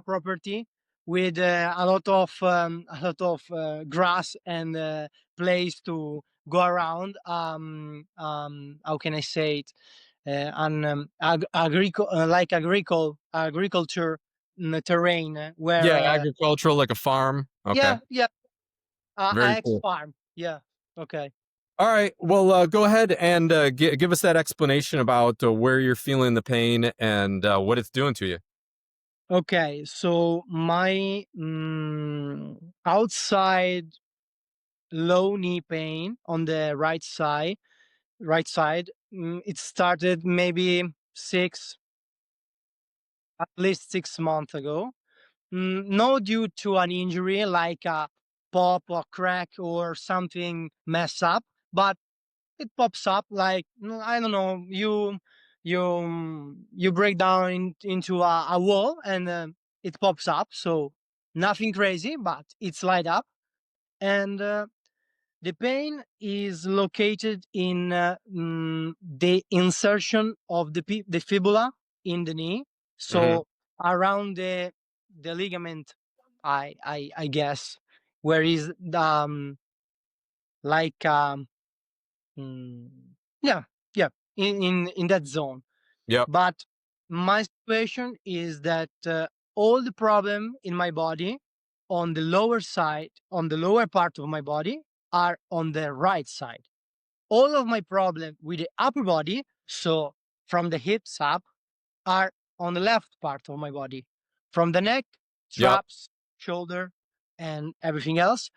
property with a lot of grass and place to go around. How can I say it? Agriculture terrain where Yeah, agricultural, like a farm. Okay, yeah, very ex cool. farm. Yeah. Okay. All right. Well, go ahead and give us that explanation about where you're feeling the pain and what it's doing to you. Okay. So my outside low knee pain on the right side. It started maybe at least 6 months ago. No due to an injury like a pop or crack or something mess up, but it pops up like I don't know. You break down into a wall and it pops up. So nothing crazy, but it's light up and. The pain is located in the insertion of the fibula in the knee, Hmm. so around the ligament, I guess, where is like mm, yeah, yeah, in that zone. Yep. But my situation is that all the problem in my body on the lower side, on the lower part of my body, are on the right side. All of my problem with the upper body, so from the hips up, are on the left part of my body. From the neck, Yep. traps, shoulder, and everything else.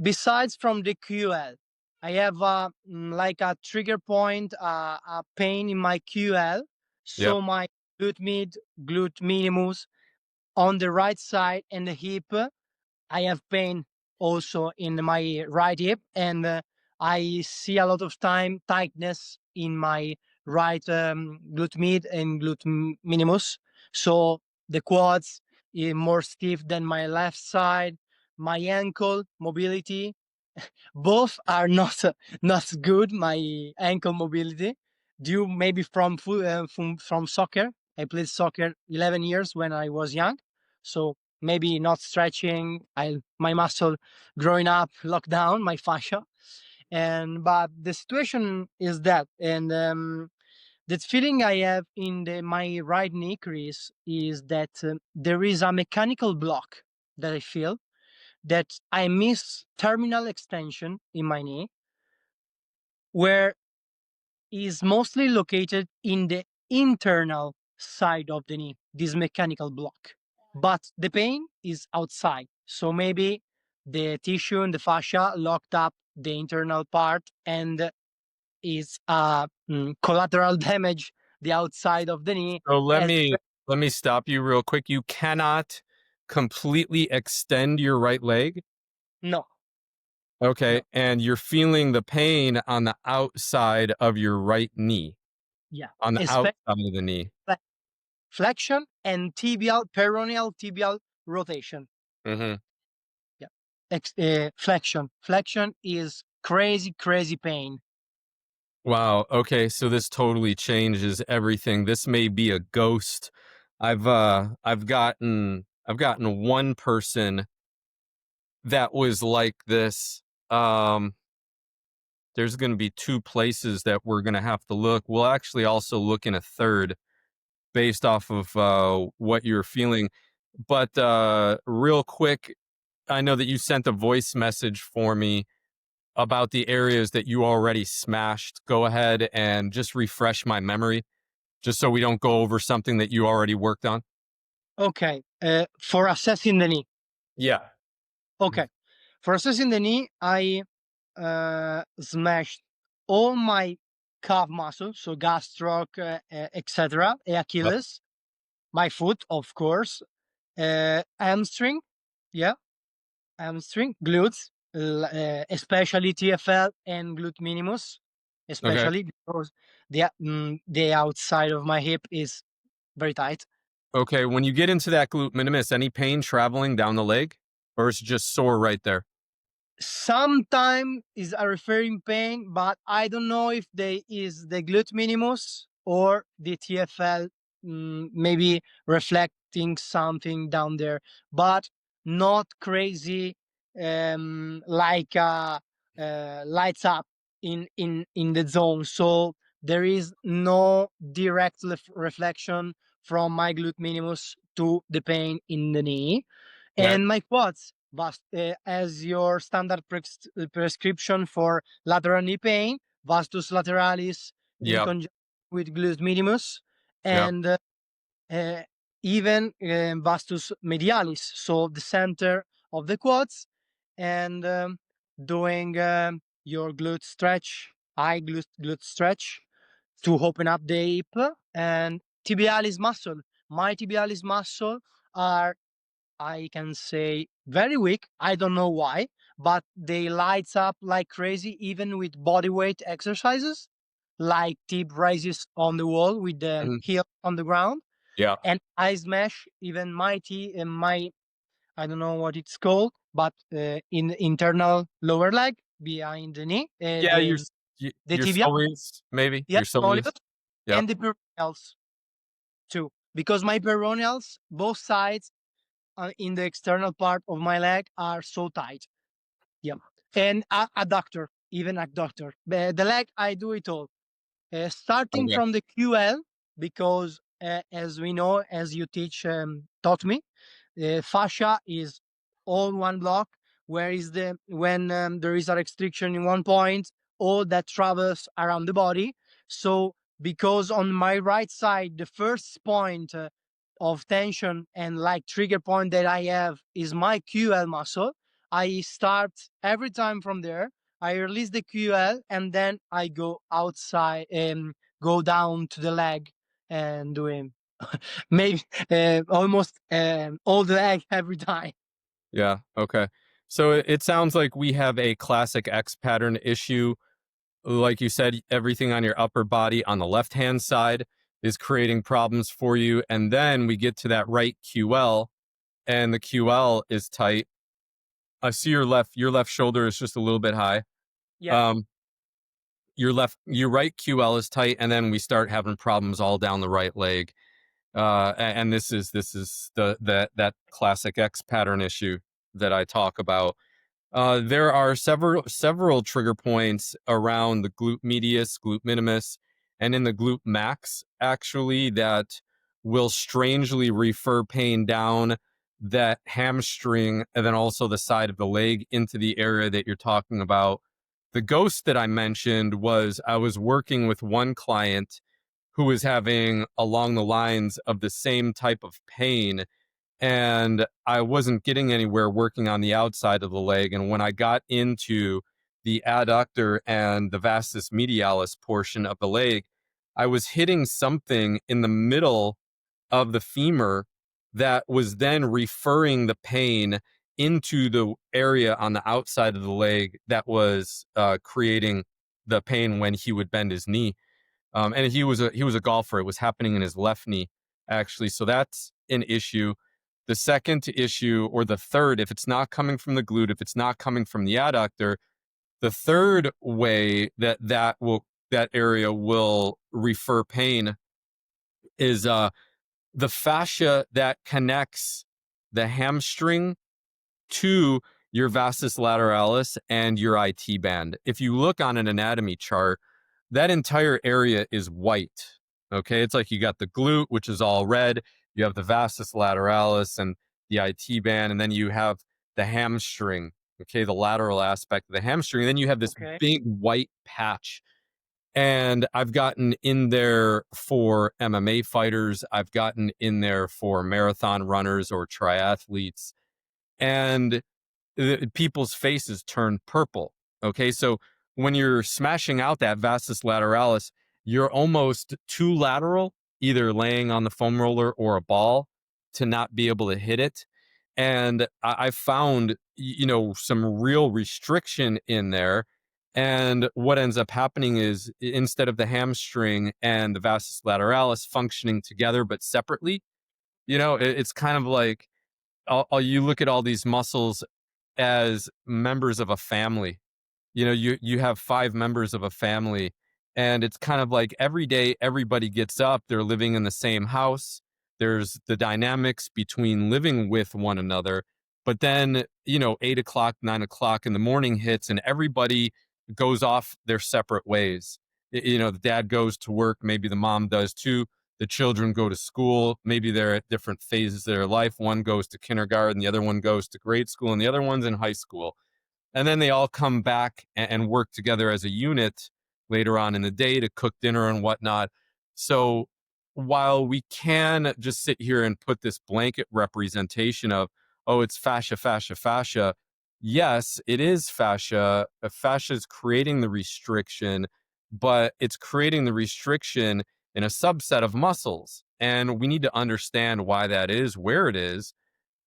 Besides from the QL, I have like a trigger point, a pain in my QL. Yep. So my glute minimus on the right side and the hip I have pain also in my right hip, and I see a lot of time tightness in my right glute med and minimus. So the quads is more stiff than my left side. My ankle mobility, both are not not good. My ankle mobility, due maybe from soccer. I played soccer 11 years when I was young, so maybe not stretching. I my muscle growing up locked down my fascia, and but the situation is that, and that feeling I have in my right knee crease is that there is a mechanical block that I feel that I miss terminal extension in my knee, where is mostly located in the internal side of the knee, this mechanical block. But the pain is outside. So maybe the tissue and the fascia locked up the internal part and is collateral damage the outside of the knee. So As let me stop you real quick. You cannot completely extend your right leg. no, Okay, no, and you're feeling the pain on the outside of your right knee, yeah, on the outside especially of the knee. flexion and peroneal tibial rotation. Hmm. Yeah. Flexion. Flexion is crazy, crazy pain. Wow. Okay, so this totally changes everything. This may be a ghost. I've gotten one person that was like this. Um, there's going to be two places that we're going to have to look. We'll actually also look in a third based off of what you're feeling. But real quick, I know that you sent a voice message for me about the areas that you already smashed. Go ahead and just refresh my memory, just so we don't go over something that you already worked on. Okay. For assessing the knee. Yeah. Okay. For assessing the knee, I smashed all my calf muscles, so gastroc, etc., Yep. Achilles, my foot, of course, hamstring, yeah, hamstring, glutes, especially TFL and glute minimus, Okay. especially because the outside of my hip is very tight. Okay. When you get into that glute minimus, any pain traveling down the leg, or is it just sore right there? Sometimes is a referring pain, but I don't know if they is the glute minimus or the TFL maybe reflect detecting something down there, but not crazy, like lights up in the zone. So there is no direct reflection from my glute minimus to the pain in the knee. Okay. And my quads, as your standard prescription for lateral knee pain, vastus lateralis in Yep. conjunction with gluteus minimus, Yep. and uh, even vastus medialis, so the center of the quads, and doing your glute stretch, high glute stretch to open up the hip and tibialis muscle. My tibialis muscle are, I can say, very weak. I don't know why, but they lights up like crazy even with body weight exercises, like tip raises on the wall with the Mhm. heel on the ground, Yeah. and I smash even my, I don't know what it's called, but in internal lower leg behind the knee, Yeah, the your tibia, soleus, maybe? yeah, Your soleus? soleus, Yep. and the peroneals too, because my peroneals, both sides in the external part of my leg, are so tight. Yeah, and adductor, even adductor. The leg, I do it all. Starting Okay. from the QL, because as we know, as you taught me, fascia is all one block. Where is the when there is a restriction in one point, all that travels around the body. So because on my right side, the first point of tension and like trigger point that I have is my QL muscle, I start every time from there. I release the QL and then I go outside and go down to the leg and doing maybe almost all the leg every time. Yeah. Okay. So it sounds like we have a classic X pattern issue. Like you said, everything on your upper body on the left hand side is creating problems for you. And then we get to that right QL, and the QL is tight. I see your left shoulder is just a little bit high. Yeah. Um, your right QL is tight, and then we start having problems all down the right leg. And this is that classic X pattern issue that I talk about. There are several trigger points around the glute medius, glute minimus, and in the glute max, actually, that will strangely refer pain down that hamstring and then also the side of the leg into the area that you're talking about. The ghost that I mentioned was I was working with one client who was having along the lines of the same type of pain, and I wasn't getting anywhere working on the outside of the leg. And when I got into the adductor and the vastus medialis portion of the leg, I was hitting something in the middle of the femur that was then referring the pain into the area on the outside of the leg that was creating the pain when he would bend his knee. And he was a golfer. It was happening in his left knee, actually. So that's an issue. The second issue, or the third, if it's not coming from the glute, if it's not coming from the adductor, the third way that area will refer pain is the fascia that connects the hamstring to your vastus lateralis and your IT band. If you look on an anatomy chart, that entire area is white. Okay, it's like you got the glute, which is all red. You have the vastus lateralis and the IT band, and then you have the hamstring. Okay, the lateral aspect of the hamstring. And then you have this Okay. big white patch. And I've gotten in there for MMA fighters. I've gotten in there for marathon runners or triathletes. And people's faces turn purple. Okay, so when you're smashing out that vastus lateralis, you're almost too lateral, either laying on the foam roller or a ball, to not be able to hit it. And I found, some real restriction in there. And what ends up happening is instead of the hamstring and the vastus lateralis functioning together but separately, it's kind of like you look at all these muscles as members of a family. You have five members of a family, and it's kind of like every day everybody gets up, they're living in the same house, there's the dynamics between living with one another. But then, 8 o'clock, 9 o'clock in the morning hits and everybody goes off their separate ways. The dad goes to work, maybe the mom does too. The children go to school, maybe they're at different phases of their life. One goes to kindergarten, the other one goes to grade school, and the other one's in high school. And then they all come back and work together as a unit later on in the day to cook dinner and whatnot. So while we can just sit here and put this blanket representation of, oh, it's fascia, fascia, fascia. Yes, it is fascia. Fascia is creating the restriction, but it's creating the restriction in a subset of muscles. And we need to understand why that is, where it is,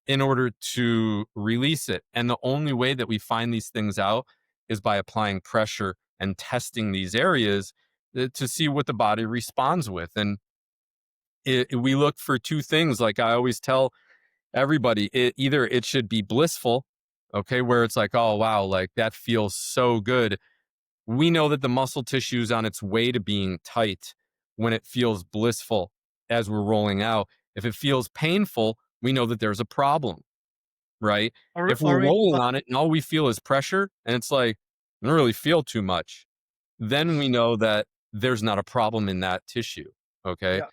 in order to release it. And the only way that we find these things out is by applying pressure and testing these areas to see what the body responds with. And we look for two things, like I always tell everybody. Either it should be blissful, okay, where it's like, oh, wow, like that feels so good. We know that the muscle tissue is on its way to being tight when it feels blissful as we're rolling out. If it feels painful, we know that there's a problem, right? If we're Or rolling on it and all we feel is pressure and it's like, I don't really feel too much, then we know that there's not a problem in that tissue. Okay. yeah.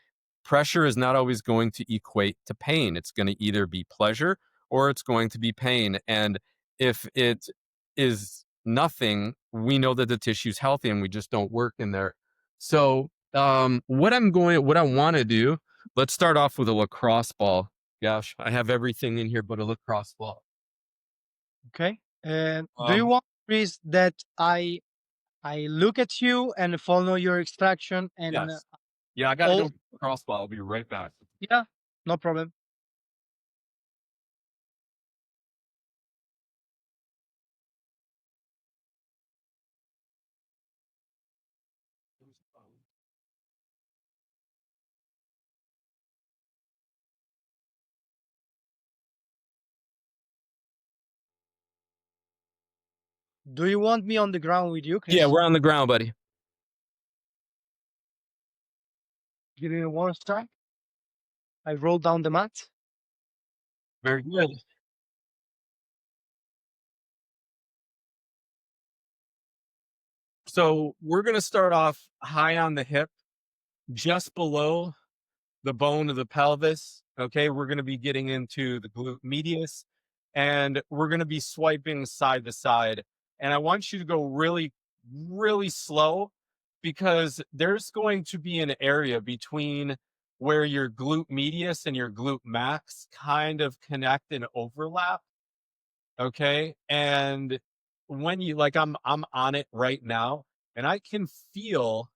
Pressure is not always going to equate to pain. It's going to either be pleasure or it's going to be pain. And if it is nothing, we know that the tissue's healthy and we just don't work in there. So, what I want to do, let's start off with a lacrosse ball. Gosh, I have everything in here but a lacrosse ball. Okay. And do you Um, want, Chris, that I look at you and follow your extraction and yes. Yeah, I got to go all? get the lacrosse ball. I'll be right back. Yeah, no problem. Do you want me on the ground with you, Yeah, Chris? we're on the ground, buddy. Give me one strike. I roll down the mat. Very good. So we're going to start off high on the hip, just below the bone of the pelvis. Okay, we're going to be getting into the glute medius and we're going to be swiping side to side. And I want you to go really, really slow because there's going to be an area between where your glute medius and your glute max kind of connect and overlap. Okay. And when you like, I'm on it right now and I can feel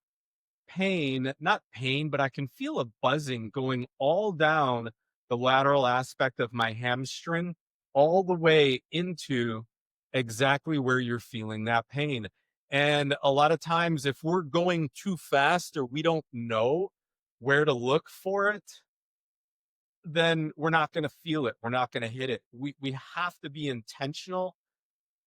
pain, not pain, but I can feel a buzzing going all down the lateral aspect of my hamstring, all the way into exactly where you're feeling that pain. And a lot of times, if we're going too fast or we don't know where to look for it, then we're not going to feel it. We're not going to hit it. We have to be intentional,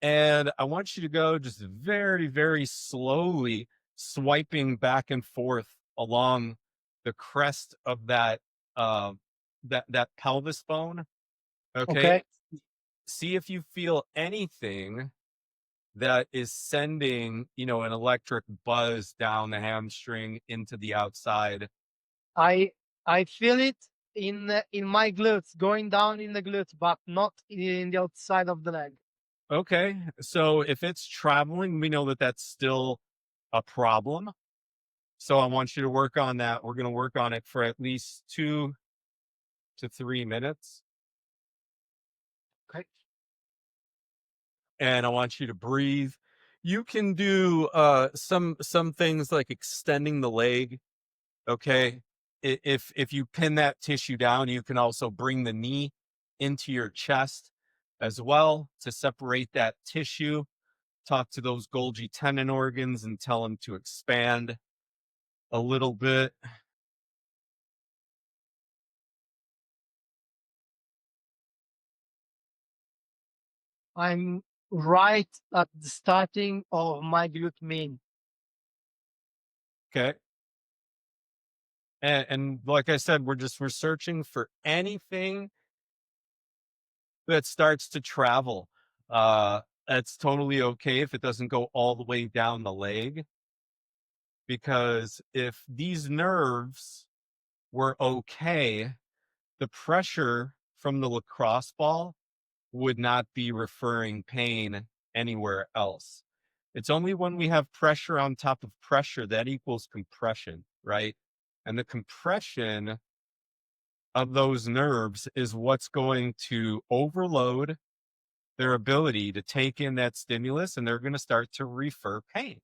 and I want you to go just very, very slowly swiping back and forth along the crest of that pelvis bone. Okay. Okay. See if you feel anything that is sending, an electric buzz down the hamstring into the outside. I I feel it in my glutes, going down in the glutes, but not in the outside of the leg. Okay. So if it's traveling, we know that that's still a problem. So I want you to work on that. We're going to work on it for at least 2 to 3 minutes. Okay. And I want you to breathe. You can do some things like extending the leg. Okay. If you pin that tissue down, you can also bring the knee into your chest as well to separate that tissue. Talk to those Golgi tendon organs and tell them to expand a little bit. I'm right at the starting of my glute main. Okay. and like I said, we're searching for anything that starts to travel. Uh, it's totally okay if it doesn't go all the way down the leg, because if these nerves were okay, the pressure from the lacrosse ball would not be referring pain anywhere else. It's only when we have pressure on top of pressure that equals compression, right? And the compression of those nerves is what's going to overload their ability to take in that stimulus, and they're going to start to refer pain,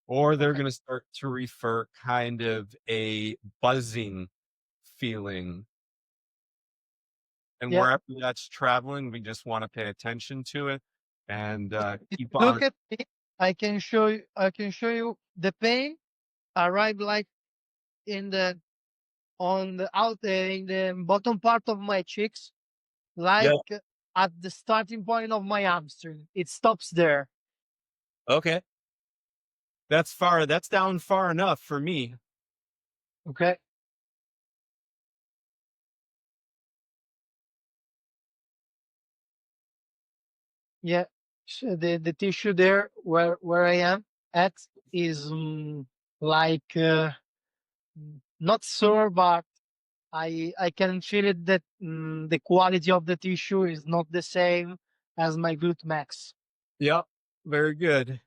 or they're Okay. going to start to refer kind of a buzzing feeling. And Yeah. wherever that's traveling, we just want to pay attention to it and If keep you on. look at me, I can show you the pain arrive like in the on the out in the bottom part of my cheeks, Yeah. like at the starting point of my hamstring. It stops there. Okay. That's far. That's down far enough for me. Okay. Yeah. The tissue there where I am at is like not sore, but I can feel it that the quality of the tissue is not the same as my glute max. Yep. Very good.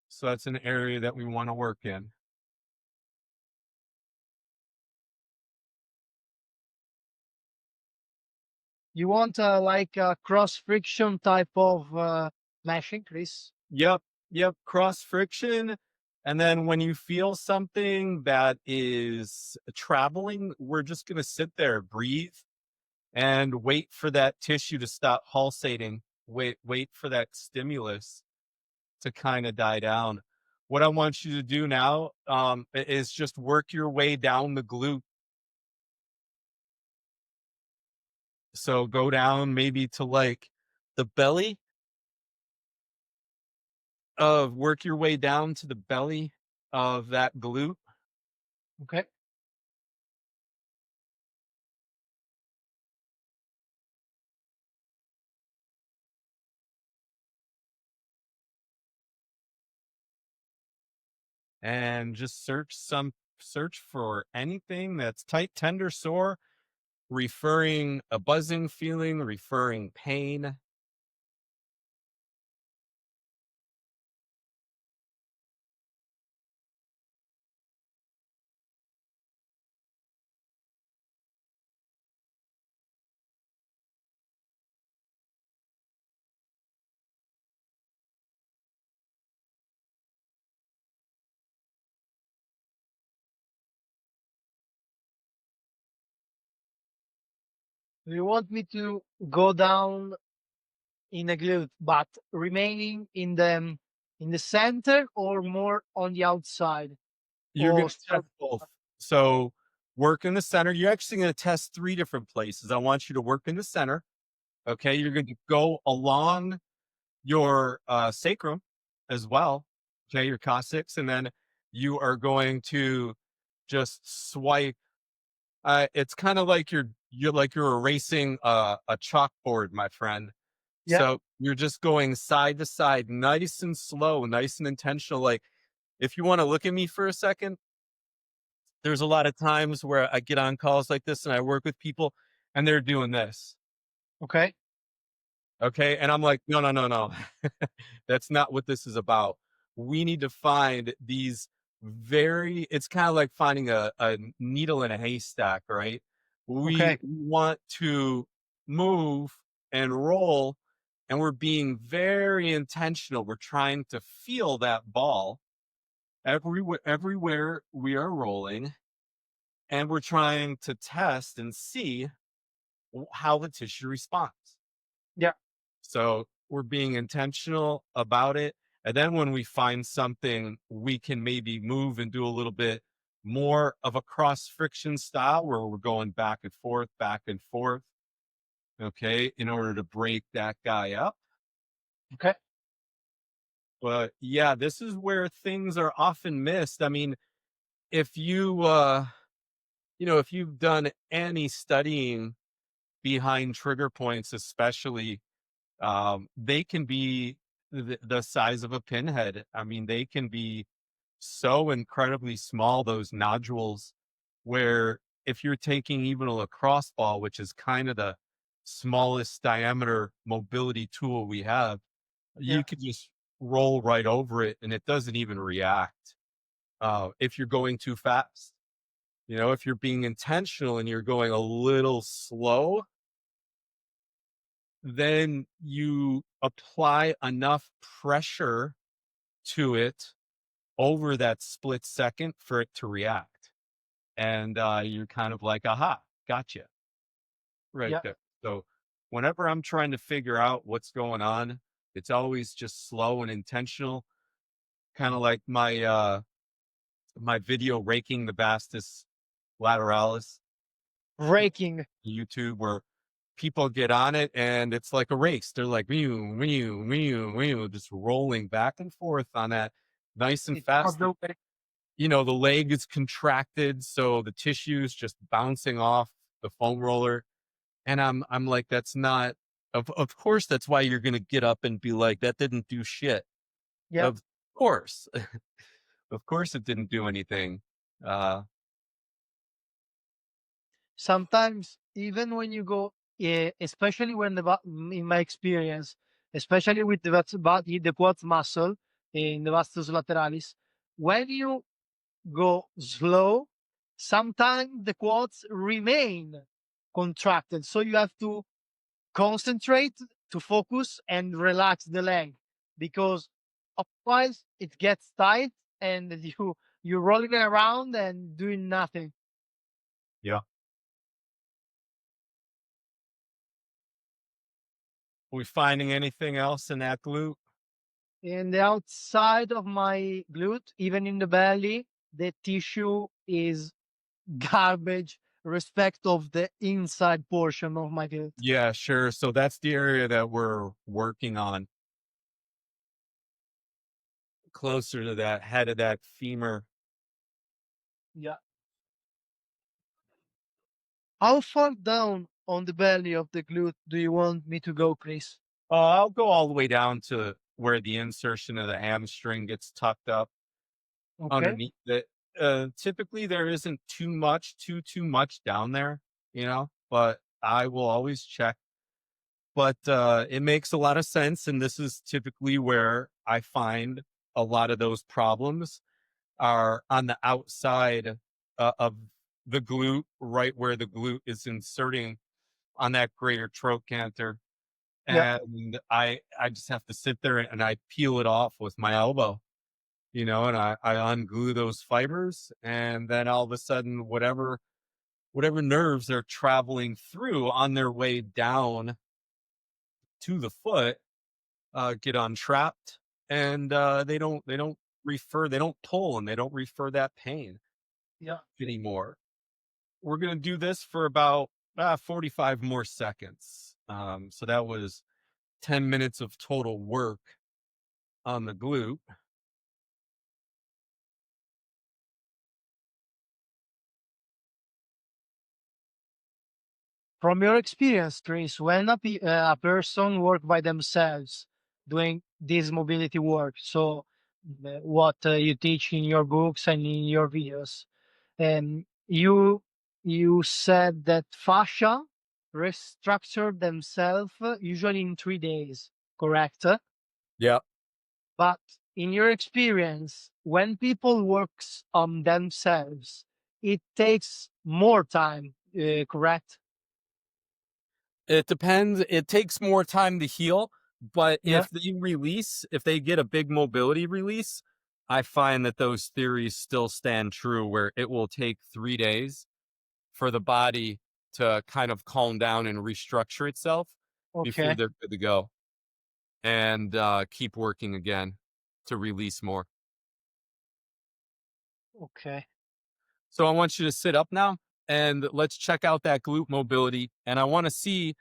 So that's an area that we want to work in. You want like a cross friction type of meshing, Chris? Yep. Yep. Cross friction. And then when you feel something that is traveling, we're just going to sit there, breathe, and wait for that tissue to stop pulsating. Wait for that stimulus to kind of die down. What I want you to do now is just work your way down the glute. So go down maybe to like the belly work your way down to the belly of that glute, Okay. and just search for anything that's tight, tender, sore, referring a buzzing feeling, referring pain. Do you want me to go down in a glute, but remaining in the center or more on the outside? You're going Or to test both. So work in the center. You're actually going to test three different places. I want you to work in the center. Okay. You're going to go along your sacrum as well. Okay. Your coccyx. And then you are going to just swipe. It's kind of like you're erasing a chalkboard, my friend. yeah. So you're just going side to side, nice and slow, nice and intentional. Like if you want to look at me for a second, there's a lot of times where I get on calls like this and I work with people and they're doing this. Okay. Okay. And I'm like, no, no, no, no. That's not what this is about. We need to find these it's kind of like finding a needle in a haystack, right? We Okay. want to move and roll, and we're being very intentional. We're trying to feel that ball everywhere we are rolling, and we're trying to test and see how the tissue responds. Yeah. So we're being intentional about it. And then when we find something, we can maybe move and do a little bit more of a cross friction style where we're going back and forth, back and forth. Okay. In order to break that guy up. Okay. But yeah, this is where things are often missed. I mean, if you if you've done any studying behind trigger points, especially, they can be the size of a pinhead. I mean, they can be so incredibly small, those nodules, where if you're taking even a lacrosse ball, which is kind of the smallest diameter mobility tool we have, Yeah. you could just roll right over it and it doesn't even react. If you're going too fast, if you're being intentional and you're going a little slow, then you apply enough pressure to it over that split second for it to react. And you're kind of like, aha, gotcha, right Yeah. there. So whenever I'm trying to figure out what's going on, it's always just slow and intentional, kind of like my video raking the vastus lateralis Raking. YouTube, where people get on it and it's like a race. They're like, just rolling back and forth on that nice and It's not fast. the way. The leg is contracted, so the tissue's just bouncing off the foam roller. And I'm like, that's not, of course, that's why you're gonna get up and be like, that didn't do shit. Yeah. Of course. Of course it didn't do anything. Uh Sometimes even when you go, especially when in my experience, especially with the quads muscle in the vastus lateralis, when you go slow, sometimes the quads remain contracted. So you have to concentrate, to focus and relax the leg, because otherwise it gets tight and you're rolling around and doing nothing. yeah. We finding anything else in that glute? And the outside of my glute, even in the belly, the tissue is garbage respect of the inside portion of my glute. Yeah, sure. So that's the area that we're working on, closer to that head of that femur. Yeah. How far down on the belly of the glute do you want me to go, Chris? I'll go all the way down to where the insertion of the hamstring gets tucked up Okay. underneath it. Typically there isn't too much down there, but I will always check. But it makes a lot of sense, and this is typically where I find a lot of those problems are on the outside of the glute, right where the glute is inserting on that greater trochanter. Yeah. And I just have to sit there and I peel it off with my elbow, and I unglue those fibers, and then all of a sudden, whatever nerves are traveling through on their way down to the foot get untrapped, and they don't pull, and they don't refer that pain Yeah. anymore. We're gonna do this for about 45 more seconds. So that was 10 minutes of total work on the glute. From your experience, Chris, when a person work by themselves doing this mobility work, so what you teach in your books and in your videos, and you said that fascia restructure themselves usually in 3 days, correct? Yeah. But in your experience, when people works on themselves, it takes more time, correct? It depends. It takes more time to heal, but Yeah. if they get a big mobility release, I find that those theories still stand true, where it will take 3 days for the body to kind of calm down and restructure itself before Okay. they're good to go, and keep working again to release more. Okay. So I want you to sit up now and let's check out that glute mobility. And I want to see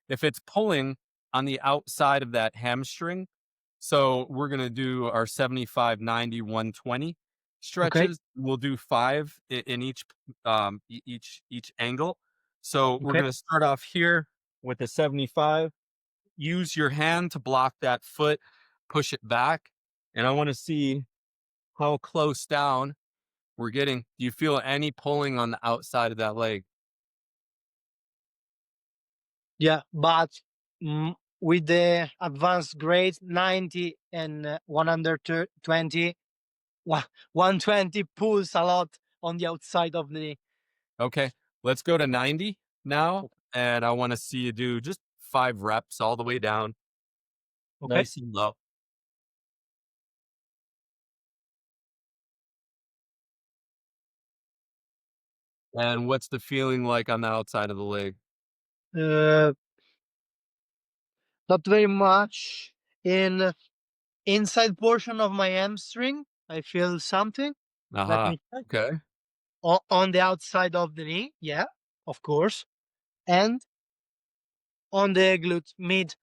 if it's pulling on the outside of that hamstring. So we're going to do our 75, 90, 120. Okay. stretches. We'll do 5 in each each angle. So we're Okay. going to start off here with a 75. Use your hand to block that foot, push it back, and I want to see how close down we're getting. Do you feel any pulling on the outside of that leg? Yeah, but with the advanced grade 90 and 120, 120 pulls a lot on the outside of the knee. Okay, let's go to 90 now, and I want to see you do just 5 reps all the way down, Okay. nice and low. And what's the feeling like on the outside of the leg? Uh, Not very much. In inside portion of my hamstring, I feel something. Let Aha. me check. Okay. On the outside of the knee, yeah, of course, and on the glute, mid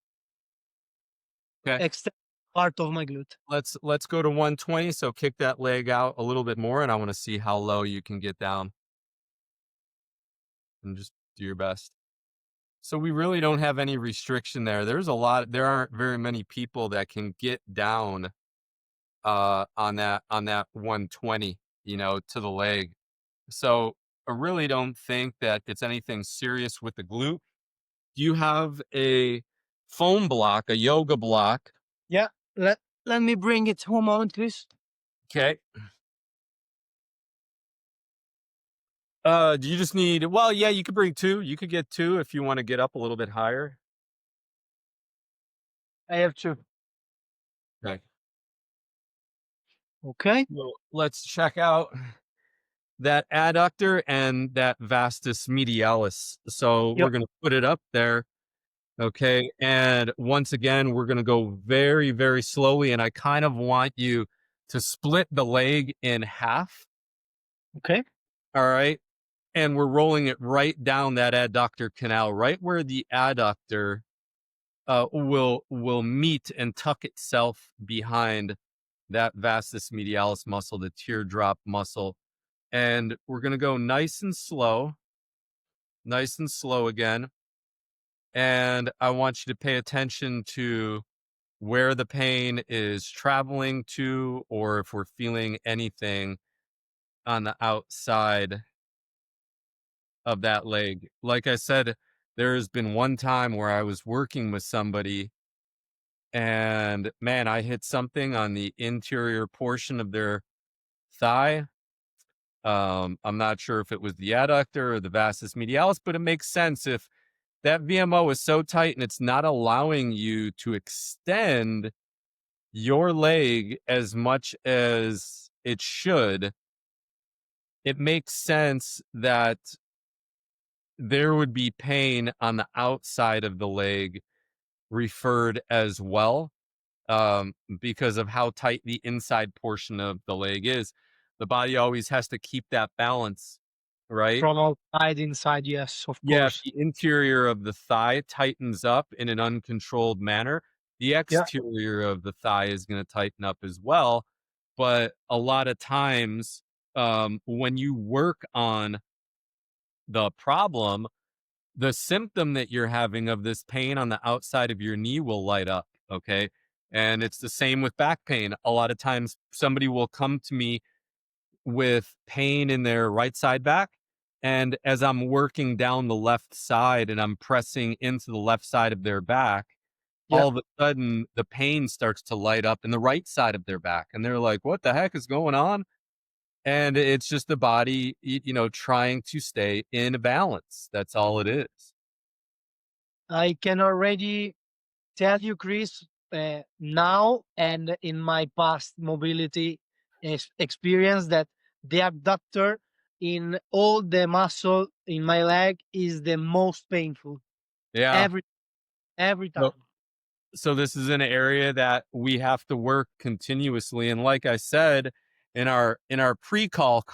Okay. extended part of my glute. Let's go to 120. So kick that leg out a little bit more, and I want to see how low you can get down and just do your best. So we really don't have any restriction there. There aren't very many people that can get down on that 120, to the leg. So I really don't think that it's anything serious with the glute. Do you have a foam block, a yoga block? Yeah, let me bring it one moment, please. Okay. Do you just need, well, yeah, you could bring 2. You could get 2 if you want to get up a little bit higher. I have to. Okay. Okay. Well, let's check out that adductor and that vastus medialis. So we're Yep. going to put it up there. Okay. And once again, we're going to go very, very slowly. And I kind of want you to split the leg in half. Okay. All right. And we're rolling it right down that adductor canal, right where the adductor will meet and tuck itself behind that vastus medialis muscle, the teardrop muscle. And we're going to go nice and slow again. And I want you to pay attention to where the pain is traveling to, or if we're feeling anything on the outside of that leg. Like I said, there's been one time where I was working with somebody and man, I hit something on the interior portion of their thigh. I'm not sure if it was the adductor or the vastus medialis, but it makes sense if that VMO is so tight and it's not allowing you to extend your leg as much as it should. It makes sense that there would be pain on the outside of the leg referred as well, because of how tight the inside portion of the leg is. The body always has to keep that balance, right? From outside inside, yes, of Yeah, if course. the interior of the thigh tightens up in an uncontrolled manner, the Yeah. exterior of the thigh is going to tighten up as well. But a lot of times, when you work on the problem, the symptom that you're having of this pain on the outside of your knee will light up. Okay. And it's the same with back pain. A lot of times, somebody will come to me with pain in their right side back. And as I'm working down the left side and I'm pressing into the left side of their back, Yeah. all of a sudden the pain starts to light up in the right side of their back. And they're like, what the heck is going on? And it's just the body, trying to stay in balance. That's all it is. I can already tell you, Chris, now and in my past mobility experience, that the abductor in all the muscle in my leg is the most painful Yeah. every every So, time. so this is an area that we have to work continuously. And like I said, in our pre-call,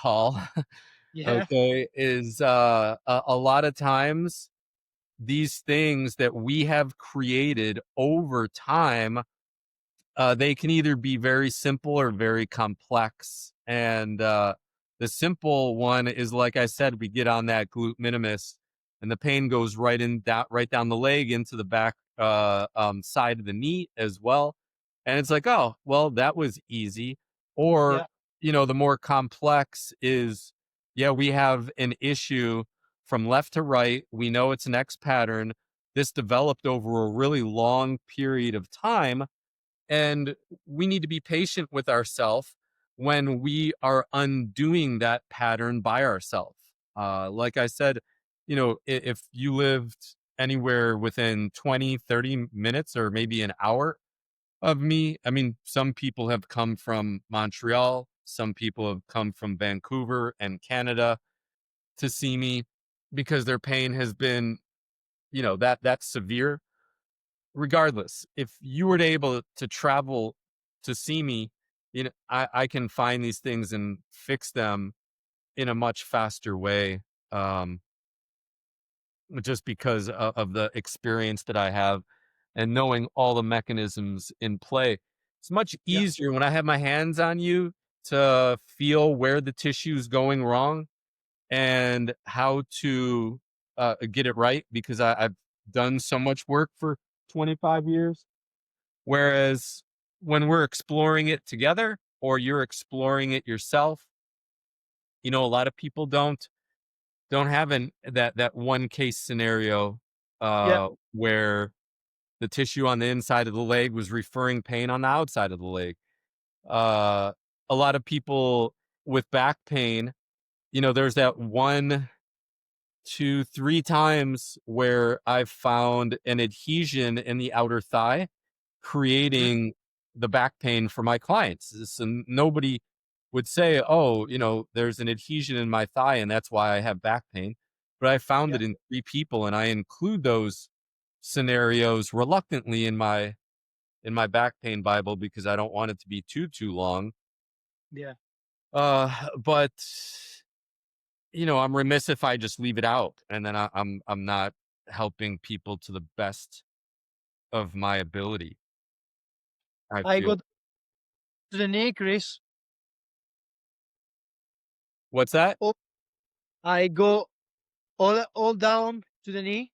Yeah. okay, is a lot of times these things that we have created over time they can either be very simple or very complex. And the simple one is, like I said, we get on that glute minimus, and the pain goes right down the leg into the back side of the knee as well. And it's like, oh, well, that was easy. Or, Yeah. the more complex is, yeah, we have an issue from left to right. We know it's an X pattern. This developed over a really long period of time, and we need to be patient with ourselves when we are undoing that pattern by ourselves. Like I said, if you lived anywhere within 20, 30 minutes or maybe an hour of me, I mean, some people have come from Montreal, some people have come from Vancouver and Canada to see me because their pain has been, that severe. Regardless, if you were to able to travel to see me, I can find these things and fix them in a much faster way, um, just because of the experience that I have and knowing all the mechanisms in play. It's much Yeah. easier when I have my hands on you to feel where the tissue is going wrong and how to get it right, because I've done so much work for 25 years. Whereas when we're exploring it together or you're exploring it yourself, a lot of people don't have that one case scenario Yeah. where the tissue on the inside of the leg was referring pain on the outside of the leg. Uh, a lot of people with back pain, there's that one, two, three times where I've found an adhesion in the outer thigh Hmm. creating the back pain for my clients. So nobody would say, "Oh, there's an adhesion in my thigh and that's why I have back pain." But I found Yeah. it in three people, and I include those scenarios reluctantly in my back pain Bible because I don't want it to be too long. Yeah. But I'm remiss if I just leave it out, and then I'm not helping people to the best of my ability. I I feel. go to the knee, Chris. What's that? Oh, I go all down to the knee.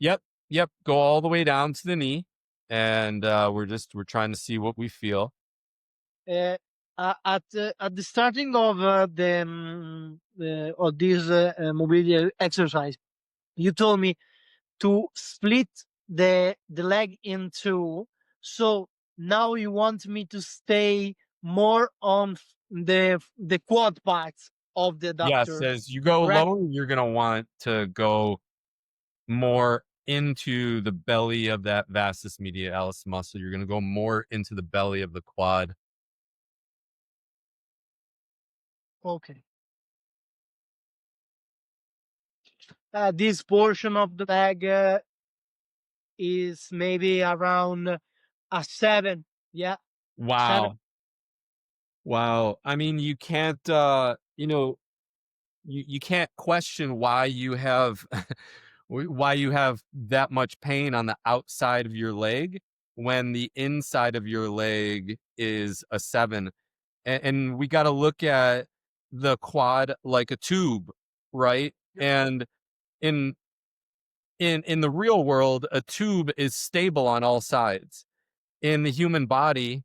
Yep, yep, go all the way down to the knee, and, we're trying to see what we feel. Uh, at the starting of of this mobility exercise, you told me to split the leg in two. So now you want me to stay more on the quad parts of the Yes, adductor, as you go correct? lower, you're gonna want to go more into the belly of that vastus medialis muscle. You're gonna go more into the belly of the quad. Okay. This portion of the leg is maybe around a seven. Yeah, seven. Wow, wow. I mean, you can't, you can't question why you have why you have that much pain on the outside of your leg when the inside of your leg is a 7. And we got to look at the quad like a tube, right? Yeah. And in in the real world, a tube is stable on all sides. In the human body,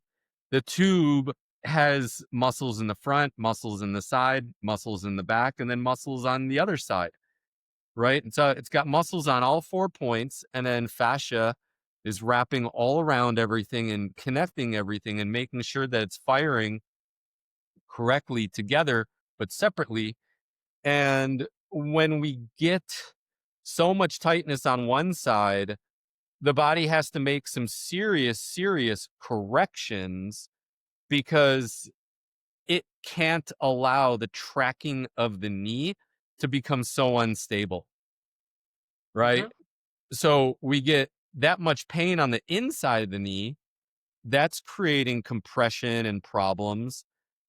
the tube has muscles in the front, muscles in the side, muscles in the back, and then muscles on the other side, right? And so it's got muscles on all 4 points, and then fascia is wrapping all around everything and connecting everything and making sure that it's firing correctly together, but separately. And when we get so much tightness on one side, the body has to make some serious corrections because it can't allow the tracking of the knee to become so unstable, Mhm. right? So we get that much pain on the inside of the knee. That's creating compression and problems.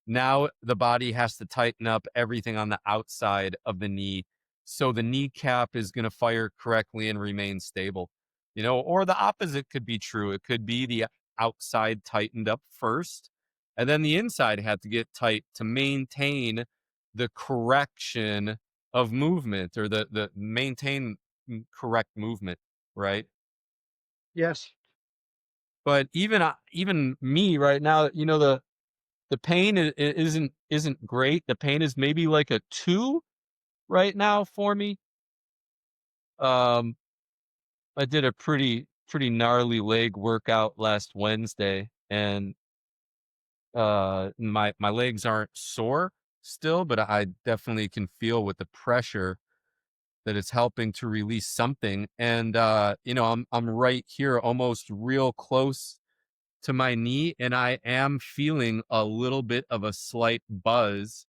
Now the body has to tighten up everything on the outside of the knee so the kneecap is going to fire correctly and remain stable. Or the opposite could be true. It could be the outside tightened up first, and then the inside had to get tight to maintain the correction of movement, or the maintain correct movement, right? Yes. But even me right now, the pain isn't great. The pain is maybe like a 2 right now for me. Um, I did a pretty gnarly leg workout last Wednesday, and my legs aren't sore still, but I definitely can feel with the pressure that it's helping to release something. And I'm right here, almost real close to my knee, and I am feeling a little bit of a slight buzz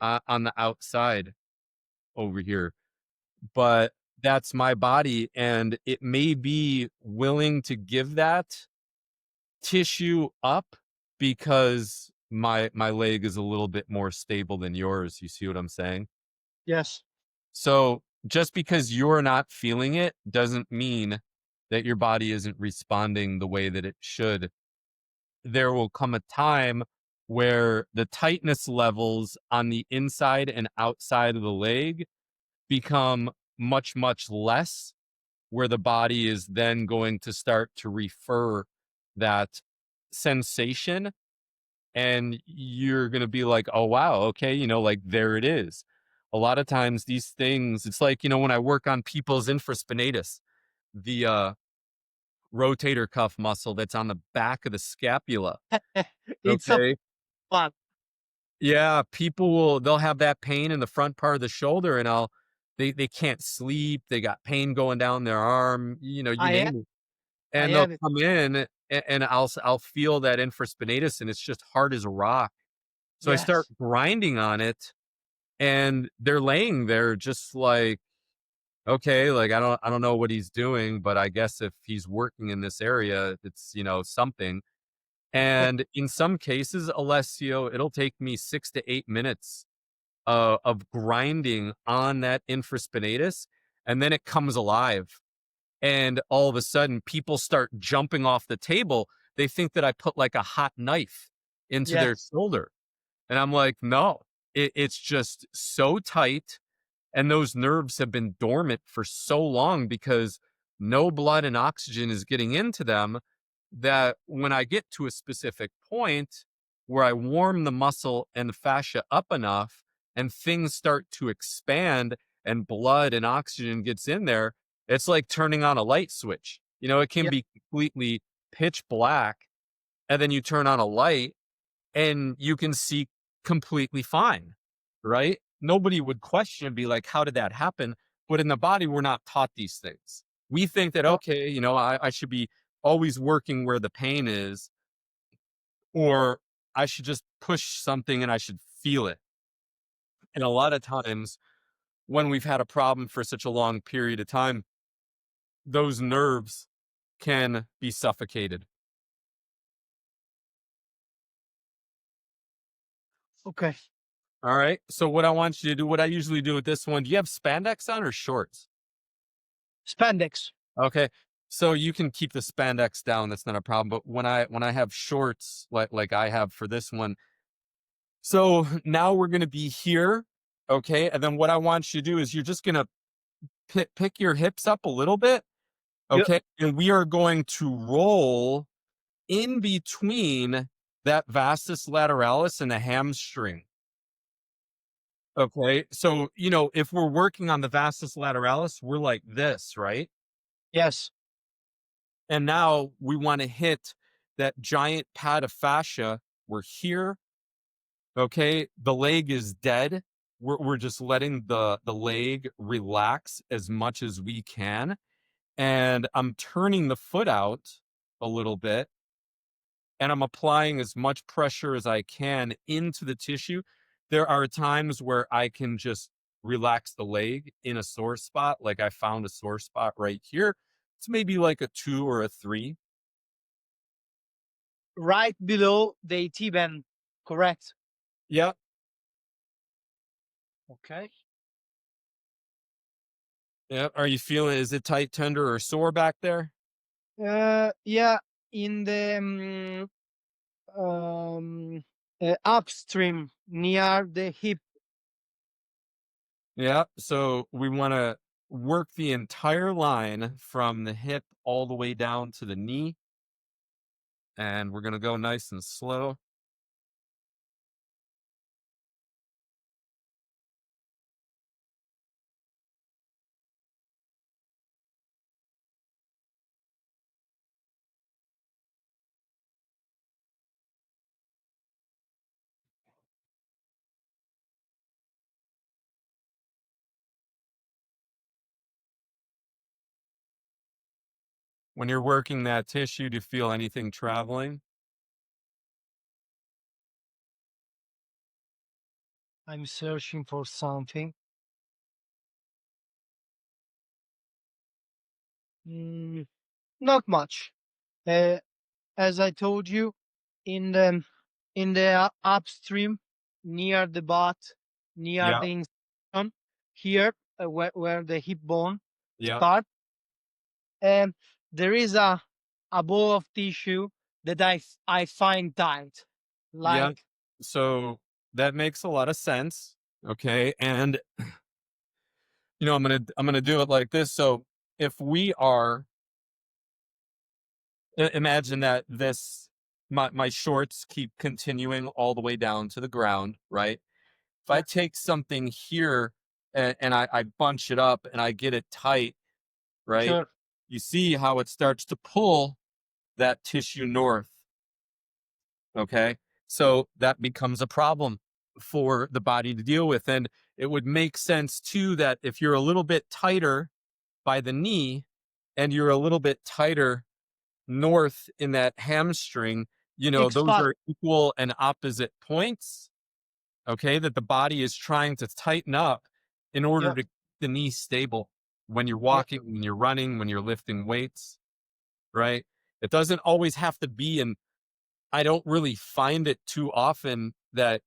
on the outside over here. But that's my body, and it may be willing to give that tissue up because my leg is a little bit more stable than yours. You see what I'm saying? Yes. So just because you're not feeling it doesn't mean that your body isn't responding the way that it should. There will come a time where the tightness levels on the inside and outside of the leg become much, much less, where the body is then going to start to refer that sensation, and you're going to be like, oh wow, okay, like there it is. A lot of times these things, it's like, when I work on people's infraspinatus, the rotator cuff muscle that's on the back of the scapula. It's a Okay. fun. Yeah, they'll have that pain in the front part of the shoulder, and they can't sleep, they got pain going down their arm, you I have name it. I And they'll have it. come in, and I'll feel that infraspinatus, and it's just hard as a rock. So I start Yes. grinding on it, and they're laying there just like, okay, like I don't know what he's doing, but I guess if he's working in this area, it's something. And in some cases, Alessio, it'll take me 6 to 8 minutes of grinding on that infraspinatus, and then it comes alive. And all of a sudden, people start jumping off the table. They think that I put like a hot knife into their Yes. shoulder. And I'm like, no, it's just so tight. And those nerves have been dormant for so long because no blood and oxygen is getting into them, that when I get to a specific point where I warm the muscle and the fascia up enough and things start to expand and blood and oxygen gets in there, it's like turning on a light switch. It can Yeah. be completely pitch black, and then you turn on a light and you can see completely fine, right? Nobody would question and be like, how did that happen? But in the body, we're not taught these things. We think that, No. okay, I should be always working where the pain is, or I should just push something and I should feel it. And a lot of times when we've had a problem for such a long period of time, those nerves can be suffocated. Okay. All right. So what I want you to do, what I usually do with this one, do you have spandex on or shorts? Spandex. Okay. So you can keep the spandex down, that's not a problem. But when I have shorts like I have for this one, so now we're gonna be here. Okay. And then what I want you to do is you're just gonna pick your hips up a little bit. Yep. Okay. And we are going to roll in between that vastus lateralis and the hamstring. Okay. So, if we're working on the vastus lateralis, we're like this, right? Yes. And now we want to hit that giant pad of fascia. We're here. Okay. The leg is dead. We're just letting the leg relax as much as we can. And I'm turning the foot out a little bit, and I'm applying as much pressure as I can into the tissue. There are times where I can just relax the leg in a sore spot. Like I found a sore spot right here. It's maybe like a 2 or a 3. Right below the T-band. Correct. Yeah. Okay. Yeah. Are you feeling, is it tight, tender, or sore back there? Yeah. in the upstream near the hip. Yeah. So we want to work the entire line from the hip all the way down to the knee. And we're going to go nice and slow. When you're working that tissue, do you feel anything traveling? I'm searching for something. Mm, Not much. Uh, as I told you, in the upstream, near the butt, near Yeah. the incision, here where the hip bone Yeah. starts, um, there is a ball of tissue that I find tight, Yeah. like So that makes a lot of sense. Okay. And I'm gonna do it like this. So if we are imagine that my shorts keep continuing all the way down to the ground, right? If I yeah, take something here and I bunch it up and I get it tight, right? sure, You see how it starts to pull that tissue north. Okay. So that becomes a problem for the body to deal with. And it would make sense too that if you're a little bit tighter by the knee and you're a little bit tighter north in that hamstring, X those spot, are equal and opposite points. Okay. That the body is trying to tighten up in order yeah, to keep the knee stable when you're yeah, walking, when you're running, when you're lifting weights, right? It doesn't always have to be in I don't really find it too often that,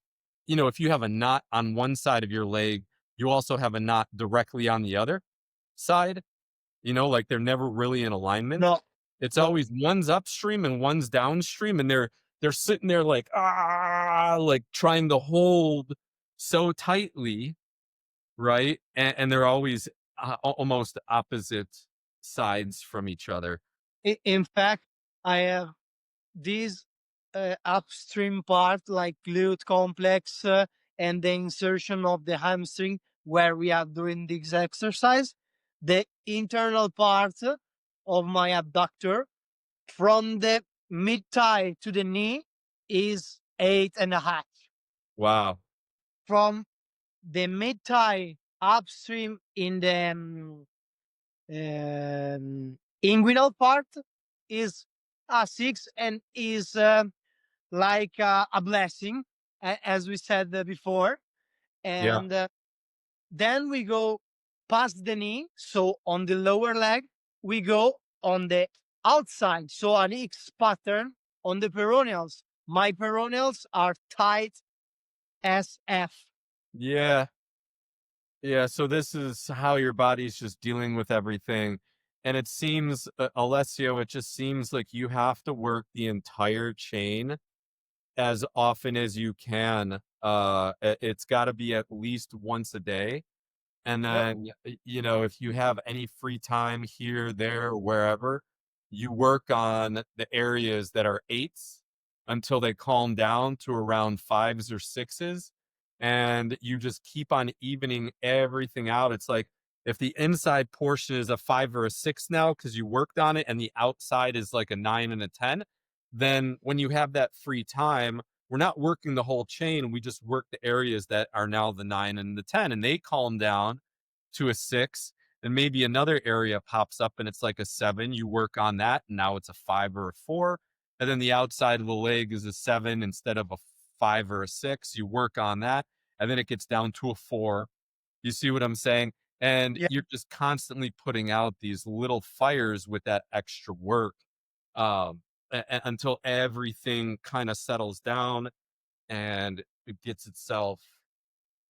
if you have a knot on one side of your leg, you also have a knot directly on the other side, like they're never really in alignment. no, It's no, always one's upstream and one's downstream, and they're sitting there like trying to hold so tightly, right? And they're always almost opposite sides from each other. In fact, I have this upstream part like glute complex and the insertion of the hamstring where we are doing this exercise. The internal part of my abductor from the mid thigh to the knee is 8.5. Wow. From the mid thigh upstream in the inguinal part is a 6 and is like a blessing, as we said before. Yeah. And then we go past the knee. So on the lower leg, we go on the outside. So an X pattern on the peroneals. My peroneals are tight as F. Yeah. Yeah, so this is how your body's just dealing with everything. And it seems, Alessio, it just seems like you have to work the entire chain as often as you can. It's got to be at least once a day. And Yep. then, if you have any free time here, there, or wherever, you work on the areas that are eights until they calm down to around fives or sixes. And you just keep on evening everything out. It's like if the inside portion is a five or a six now, because you worked on it, and the outside is like a nine and a 10, then when you have that free time, we're not working the whole chain. We just work the areas that are now the nine and the 10, and they calm down to a six. And maybe another area pops up and it's like a seven. You work on that, and now it's a five or a four. And then the outside of the leg is a seven instead of a five or a six. You work on that, and then it gets down to a four. You see what I'm saying? And Yeah. you're just constantly putting out these little fires with that extra work, until everything kind of settles down and it gets itself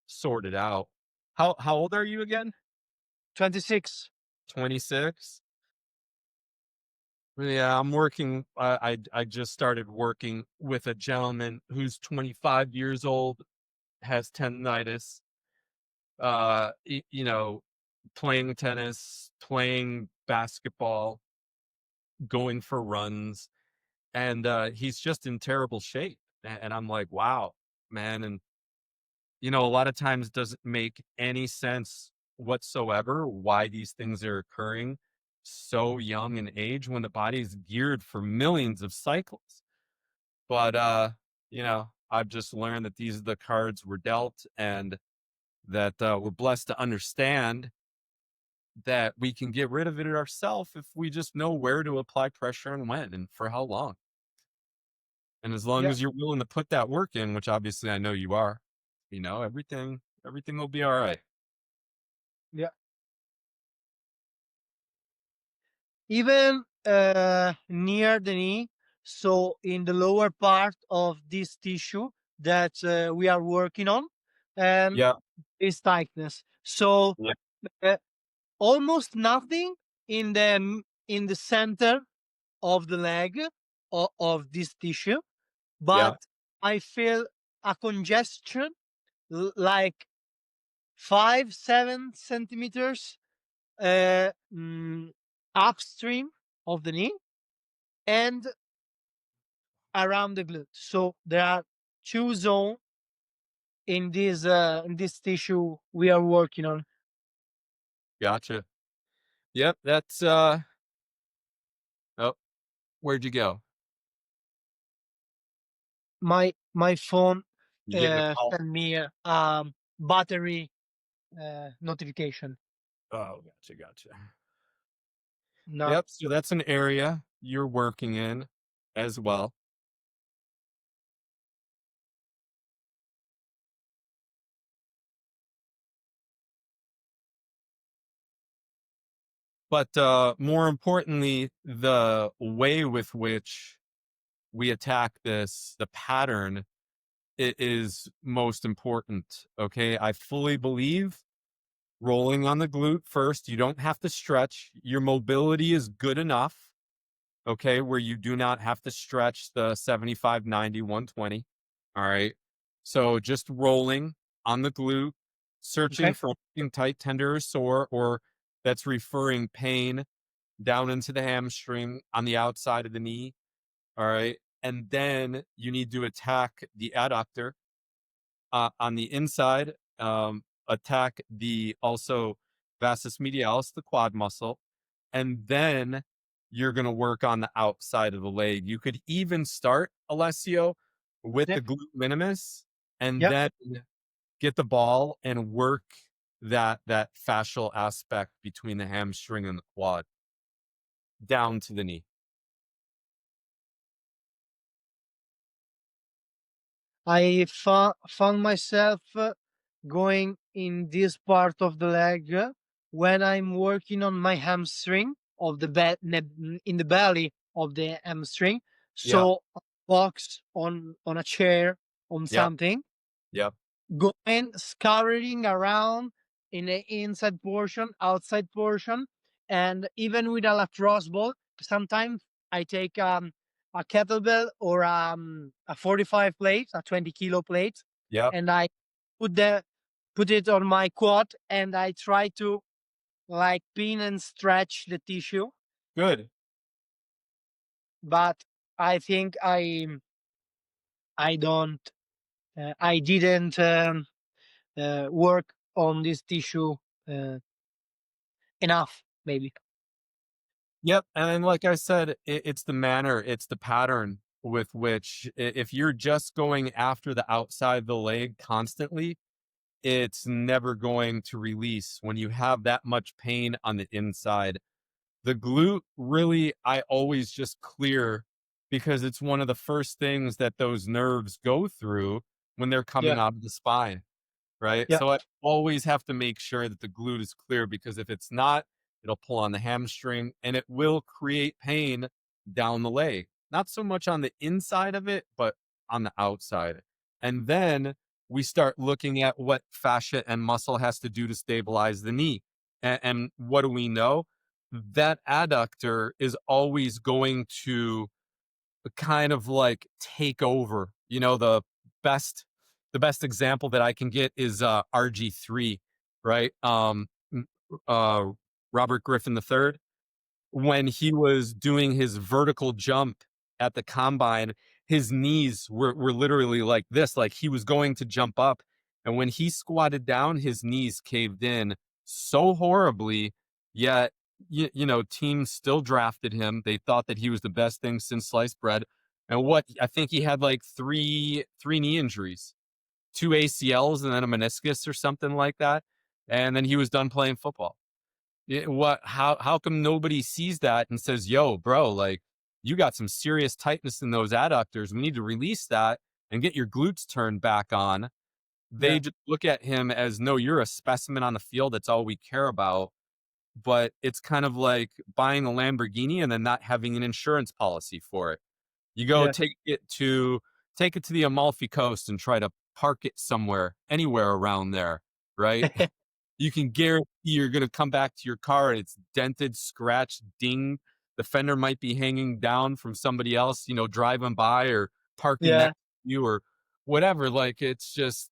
sorted out. How old are you again? 26. 26? Yeah, I'm working. I just started working with a gentleman who's 25 years old, has tendonitis. You know, playing tennis, playing basketball, going for runs, and he's just in terrible shape. And I'm like, wow, man. And a lot of times it doesn't make any sense whatsoever why these things are occurring so young in age when the body is geared for millions of cycles. But I've just learned that these are the cards we're dealt, and that we're blessed to understand that we can get rid of it ourselves if we just know where to apply pressure and when and for how long. And as long Yeah, as you're willing to put that work in, which obviously I know you are, everything will be all right. yeah. Even near the knee, so in the lower part of this tissue that we are working on, and Yeah. is tightness. So Yeah. uh, almost nothing in the center of the leg of this tissue, but Yeah. I feel a congestion like 5-7 centimeters uh, mm, upstream of the knee and around the glute. So there are two zones in this tissue we are working on. Gotcha. Yep. That's oh, where'd you go? My phone You getting a call? sent me a battery notification. Oh, gotcha, gotcha. Not Yep. So that's an area you're working in as well. But more importantly, the way with which we attack this, the pattern, it is most important. Okay. I fully believe rolling on the glute first. You don't have to stretch. Your mobility is good enough. Okay. Where you do not have to stretch the 75, 90, 120. All right. So just rolling on the glute, searching okay. for anything tight, tender, or sore, or that's referring pain down into the hamstring on the outside of the knee. All right. And then you need to attack the adductor on the inside, attack the also vastus medialis, the quad muscle. And then you're going to work on the outside of the leg. You could even start, Alessio, with Yeah, the glute minimus and yeah. then get the ball and work that fascial aspect between the hamstring and the quad down to the knee. I found myself going in this part of the leg when I'm working on my hamstring of the in the belly of the hamstring. Yep. So box on a chair on Yep. something, Yep. going scouring around in the inside portion, outside portion, and even with a lacrosse ball. Sometimes I take a kettlebell or a 45 plate, a 20-kilo plate, Yep. and I put the put it on my quad, and I try to like pin and stretch the tissue. Good. But I think I don't I didn't work on this tissue uh, enough, maybe. Yep, and then like I said, it's the manner, it's the pattern with which if you're just going after the outside of the leg constantly, it's never going to release when you have that much pain on the inside. The glute really, I always just clear because it's one of the first things that those nerves go through when they're coming Yeah, out of the spine. Right? yeah, So I always have to make sure that the glute is clear because if it's not, it'll pull on the hamstring and it will create pain down the leg. Not so much on the inside of it, but on the outside. And then we start looking at what fascia and muscle has to do to stabilize the knee. And what do we know? that adductor is always going to kind of like take over. Best the best example that I can get is RG3, right? Uh Robert Griffin III, when he was doing his vertical jump at the combine, his knees were literally like this, like he was going to jump up. And when he squatted down, his knees caved in so horribly, yet, teams still drafted him. They thought that he was the best thing since sliced bread. And what I think he had like three knee injuries, two ACLs, and then a meniscus or something like that. And then he was done playing football. How come nobody sees that and says, yo, bro, like you got some serious tightness in those adductors. We need to release that and get your glutes turned back on. They Yeah, just look at him as, no, you're a specimen on the field. That's all we care about. But it's kind of like buying a Lamborghini and then not having an insurance policy for it. You go yeah, take it to the Amalfi Coast and try to park it somewhere, anywhere around there, right? You can guarantee you're gonna come back to your car and it's dented, scratched, dinged. The fender might be hanging down from somebody else, driving by or parking yeah. next to you or whatever. Like it's just,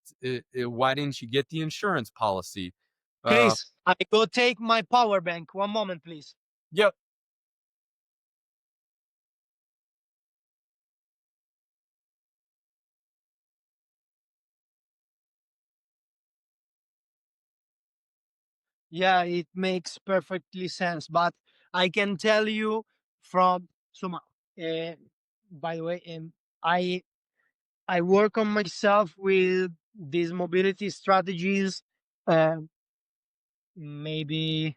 why didn't you get the insurance policy? Uh, Chris, I go take my power bank. One moment, please. yep. Yeah, it makes perfectly sense. But I can tell you from uh, by the way, I I work on myself with these mobility strategies. Uh, Maybe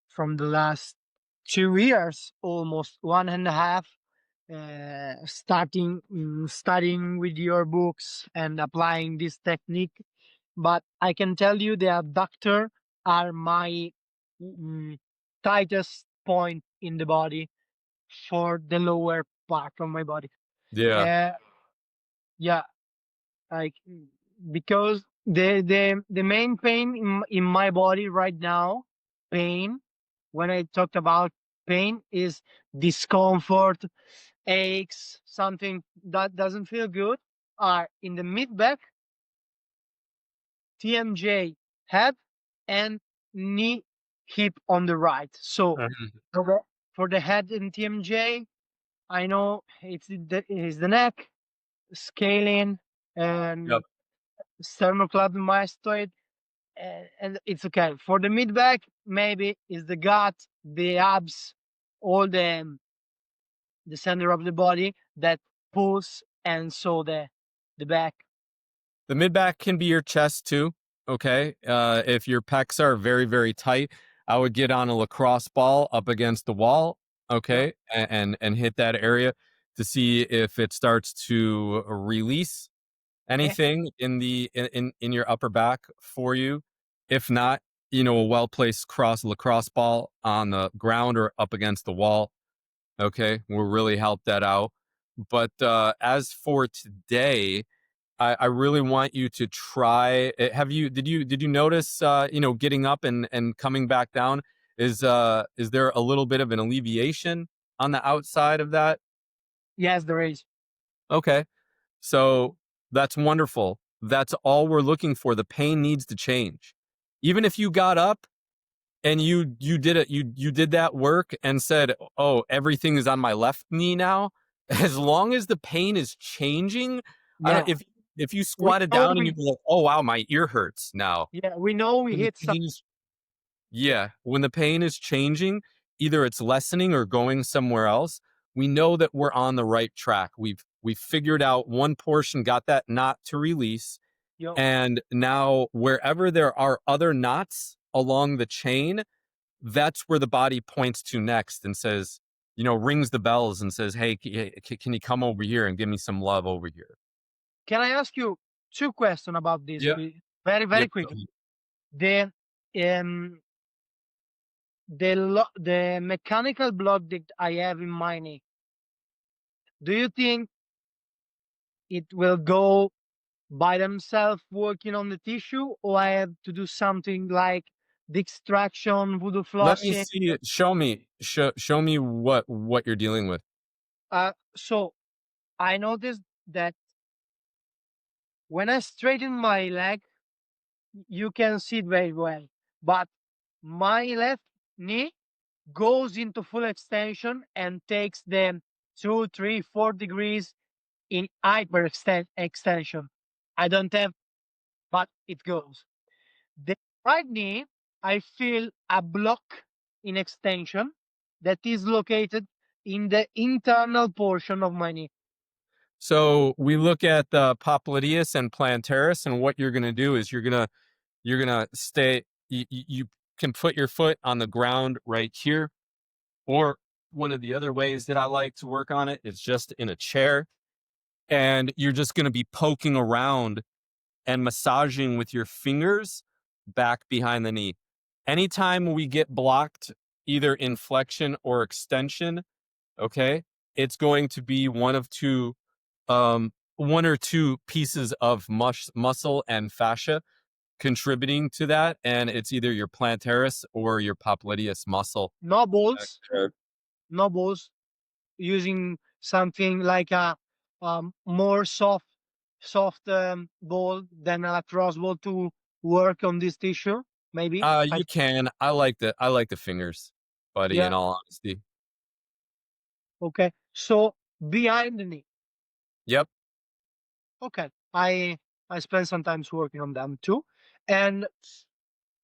from the last 2 years, almost one and a half. Starting studying with your books and applying this technique. But I can tell you the abductor are my mm, tightest point in the body for the lower part of my body. Yeah. Uh, yeah, like because the main pain in my body right now, pain. When I talked about pain, is discomfort, aches, something that doesn't feel good, are in the mid back, TMJ head, and knee hip on the right. So Mhm. for the head and TMJ, I know it's the neck, scalene, Yep. and sternocleidomastoid, and it's okay. For the mid back, maybe is the gut, the abs, all the center of the body that pulls, and so the back. The mid back can be your chest too. Okay. If your pecs are very, very tight, I would get on a lacrosse ball up against the wall. Yeah. Okay. And hit that area to see if it starts to release Okay. anything in your upper back for you. If not, a well placed lacrosse ball on the ground or up against the wall. Okay. Will really help that out. But as for today, I really want you to try. Have you did you notice getting up and coming back down, is there a little bit of an alleviation on the outside of that? Yes, there is. Okay. So that's wonderful. That's all we're looking for. The pain needs to change. Even if you got up and you did it, you did that work and said, "Oh, everything is on my left knee now." As long as the pain is changing, I don't Yeah, if you we squatted know down and we you were like, "Oh wow, my ear hurts now." yeah we know we When the hit some. pain is Yeah, when the pain is changing, either it's lessening or going somewhere else, we know that we're on the right track. We've figured out one portion, got that knot to release, Yo, and now wherever there are other knots along the chain, that's where the body points to next and says, rings the bells and says, "Hey, can you come over here and give me some love over here?" can I ask you two questions about this, Yeah. very Yep. quickly? The um the mechanical block that I have in my knee. Do you think it will go by themselves working on the tissue, or I have to do something like the extraction, voodoo Let me flossing. see it. Show me what you're dealing with. So I noticed that when I straighten my leg, you can see it very well. But my left knee goes into full extension and takes them 2, 3, 4 degrees in extension. I don't have, but it goes. The right knee, I feel a block in extension that is located in the internal portion of my knee. So we look at the popliteus and plantaris, and what you're going to do is you're gonna stay. You can put your foot on the ground right here, or one of the other ways that I like to work on it is just in a chair, and you're just going to be poking around and massaging with your fingers back behind the knee. Anytime we get blocked, either in flexion or extension, okay, it's going to be one or two pieces of muscle and fascia contributing to that, and it's either your plantaris or your popliteus muscle. No Back balls, there. no balls, using something like a more soft ball than a lacrosse ball to work on this tissue. Maybe I You can. I like the fingers, buddy. In yeah, all honesty, okay. So behind the knee, yep. okay. I spend some time working on them too. And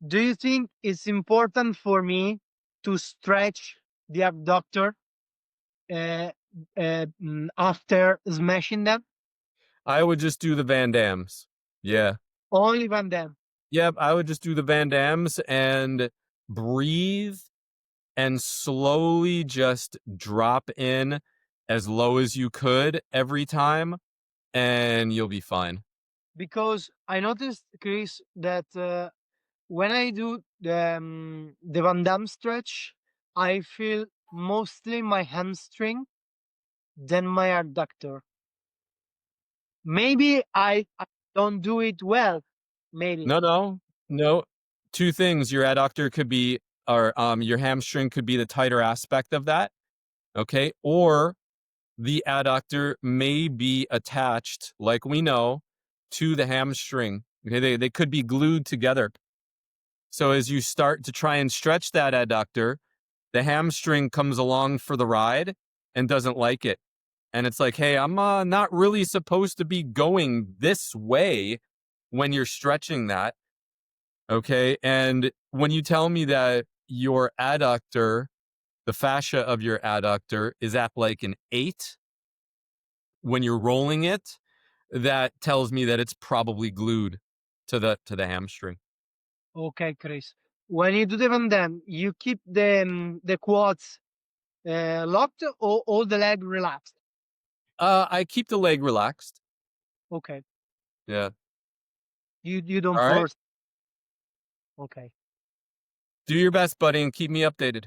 do you think it's important for me to stretch the abductor uh, after smashing them? I would just do the Van Dams. Yeah. Only Van Damme. Yep. I would just do the Van Dams and breathe and slowly just drop in as low as you could every time, and you'll be fine. Because I noticed, Chris, that when I do the Van Damme stretch, I feel mostly my hamstring than my adductor. Maybe I don't do it well. Maybe No, no, no. Two things. Your adductor could be, or your hamstring could be the tighter aspect of that. Okay. Or the adductor may be attached, like we know, to the hamstring. Okay. They could be glued together. So as you start to try and stretch that adductor, the hamstring comes along for the ride and doesn't like it. And it's like, hey, I'm not really supposed to be going this way when you're stretching that. Okay. And when you tell me that your adductor, the fascia of your adductor is at like an 8 when you're rolling it, that tells me that it's probably glued to the hamstring. okay, Chris. When you do the Van Damme, you keep the quads locked or all the leg relaxed. I keep the leg relaxed. Okay, Yeah. you don't All right. force. Okay. Do your best, buddy, and keep me updated.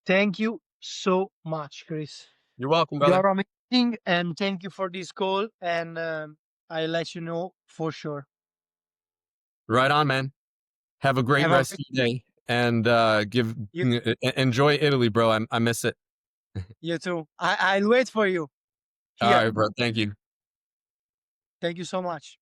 Thank you so much, Chris. You're welcome, You brother. are amazing, and thank you for this call. And I'll let you know for sure. Right on, man. Have a great Have a rest of your day, and you enjoy Italy, bro. I miss it. you too. I'll wait for you All here. right, bro. Thank you. Thank you so much.